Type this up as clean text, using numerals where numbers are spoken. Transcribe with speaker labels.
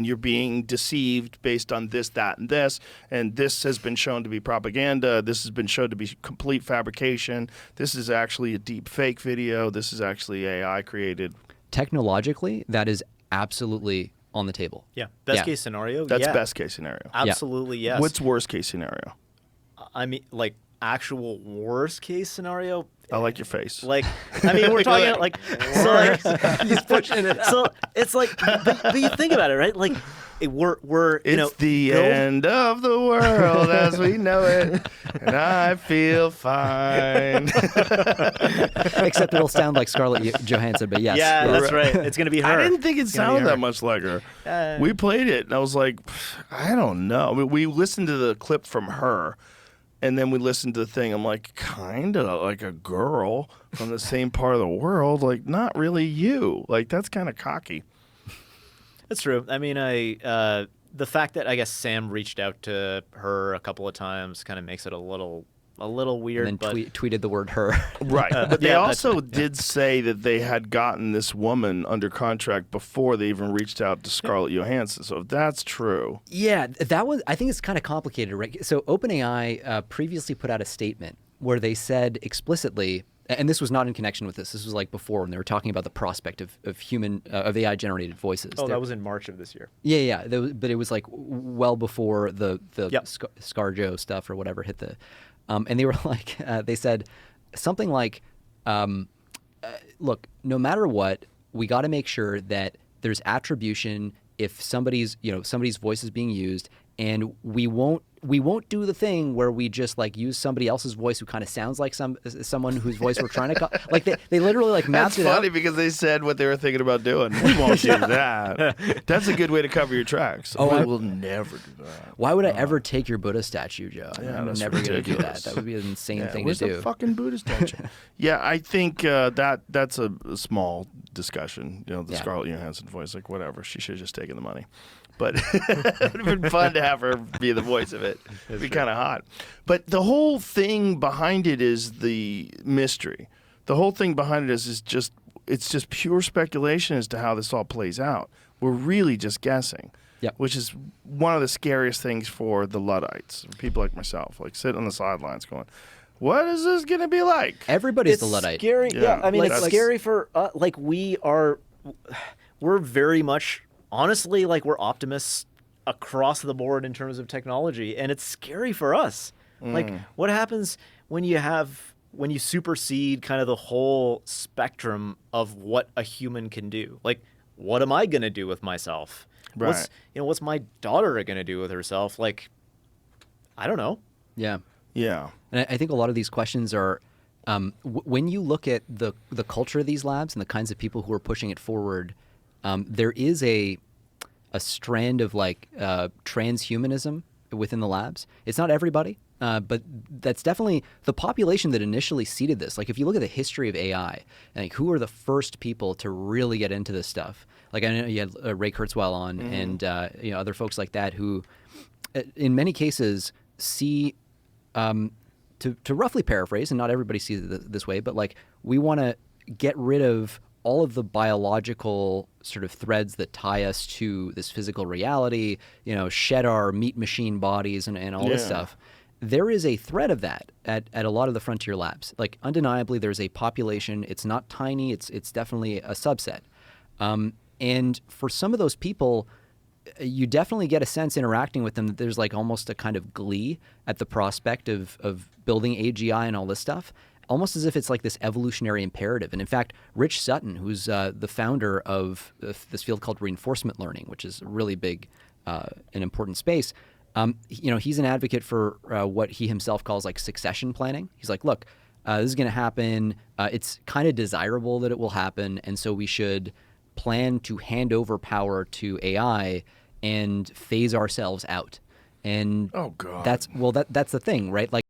Speaker 1: and you're being deceived based on this, that, and this has been shown to be propaganda. This has been shown to be complete fabrication. This is actually a deep fake video. This is actually AI created.
Speaker 2: Technologically, that is absolutely on the table.
Speaker 3: Yeah. Best case scenario.
Speaker 1: That's
Speaker 3: yeah.
Speaker 1: best case scenario.
Speaker 3: Absolutely, yes.
Speaker 1: What's worst case scenario?
Speaker 3: I mean, like actual worst case scenario.
Speaker 1: I like your face.
Speaker 3: Like, I mean, we're talking like, so like,
Speaker 2: He's pushing it out.
Speaker 3: so it's like, but you think about it, right? Like, we're you know,
Speaker 1: It's the end of the world as we know it, and I feel fine.
Speaker 2: Except it'll sound like Scarlett Johansson, but yes.
Speaker 3: Yeah,
Speaker 2: yes.
Speaker 3: that's right. It's gonna be her.
Speaker 1: I didn't think it
Speaker 3: It's gonna be
Speaker 1: sounded
Speaker 3: her.
Speaker 1: that much like her. We played it, and I was like, I don't know. I mean, we listened to the clip from her, and then we listened to the thing. I'm like, kind of like a girl from the same part of the world. Like, not really you. Like, that's kind of cocky.
Speaker 3: That's true. I mean, the fact that I guess Sam reached out to her a couple of times kind of makes it a little weird.
Speaker 2: And then
Speaker 3: but
Speaker 2: tweeted the word her.
Speaker 1: Right. But they
Speaker 3: yeah,
Speaker 1: also did say that they had gotten this woman under contract before they even reached out to Scarlett Johansson. So if that's true.
Speaker 2: Yeah, that was. I think it's kind of complicated, right? So OpenAI previously put out a statement where they said explicitly, and this was not in connection with this. This was like before when they were talking about the prospect of human of AI generated voices.
Speaker 3: oh, that was in March of this year.
Speaker 2: Yeah. But it was like well before the
Speaker 3: Yep.
Speaker 2: ScarJo stuff or whatever hit the, and they were like, they said something like, look, no matter what, we got to make sure that there's attribution if somebody's voice is being used, and we won't do the thing where we just like use somebody else's voice who kind of sounds like someone whose voice we're trying to like they literally like mapped
Speaker 1: That's
Speaker 2: it out.
Speaker 1: funny because they said what they were thinking about doing. We won't do that. That's a good way to cover your tracks.
Speaker 2: Oh,
Speaker 1: we
Speaker 2: I-
Speaker 1: will never do that.
Speaker 2: Why would I ever take your Buddha statue, Joe?
Speaker 1: Yeah,
Speaker 2: I'm
Speaker 1: that's
Speaker 2: never going to do that.
Speaker 1: ridiculous.
Speaker 2: That would be an insane
Speaker 1: Yeah,
Speaker 2: thing to
Speaker 1: where's
Speaker 2: do.
Speaker 1: the fucking Buddha statue? Yeah, I think that's a small discussion. You know, the
Speaker 2: Yeah.
Speaker 1: Scarlett Johansson voice, like whatever. She should have just taken the money. But it would have been fun to have her be the voice of it. It'd be kind of hot. But the whole thing behind it is the mystery. The whole thing behind it is just it's just pure speculation as to how this all plays out. We're really just guessing.
Speaker 2: Yep.
Speaker 1: Which is one of the scariest things for the Luddites, people like myself, like sitting on the sidelines going, what is this going to be like?
Speaker 2: Everybody's
Speaker 3: It's
Speaker 2: the Luddite.
Speaker 3: scary.
Speaker 1: Yeah.
Speaker 3: I mean,
Speaker 2: Like,
Speaker 3: it's
Speaker 1: that's-
Speaker 3: scary for like we're very much honestly like we're optimists across the board in terms of technology, and it's scary for us. Like, what happens when you supersede kind of the whole spectrum of what a human can do? Like, what am I gonna do with myself?
Speaker 1: Right.
Speaker 3: What's my daughter gonna do with herself? Like, I don't know.
Speaker 2: Yeah.
Speaker 1: Yeah.
Speaker 2: And I think a lot of these questions are, when you look at the culture of these labs and the kinds of people who are pushing it forward, there is a strand of like transhumanism within the labs. It's not everybody, but that's definitely the population that initially seeded this. Like if you look at the history of AI, like who are the first people to really get into this stuff? Like I know you had Ray Kurzweil on, and other folks like that who, in many cases, see. To roughly paraphrase, and not everybody sees it this way, but like we want to get rid of all of the biological sort of threads that tie us to this physical reality, shed our meat machine bodies and all this
Speaker 1: Yeah.
Speaker 2: stuff. There is a thread of that at a lot of the frontier labs. Like undeniably, there's a population. It's not tiny. It's definitely a subset. And for some of those people, you definitely get a sense interacting with them that there's like almost a kind of glee at the prospect of building AGI and all this stuff, almost as if it's like this evolutionary imperative. And in fact, Rich Sutton, who's the founder of this field called reinforcement learning, which is a really big and important space, he's an advocate for what he himself calls like succession planning. He's like, look, this is going to happen. It's kind of desirable that it will happen. And so we should plan to hand over power to AI and phase ourselves out. And
Speaker 1: Oh, God.
Speaker 2: that's the thing, right? Like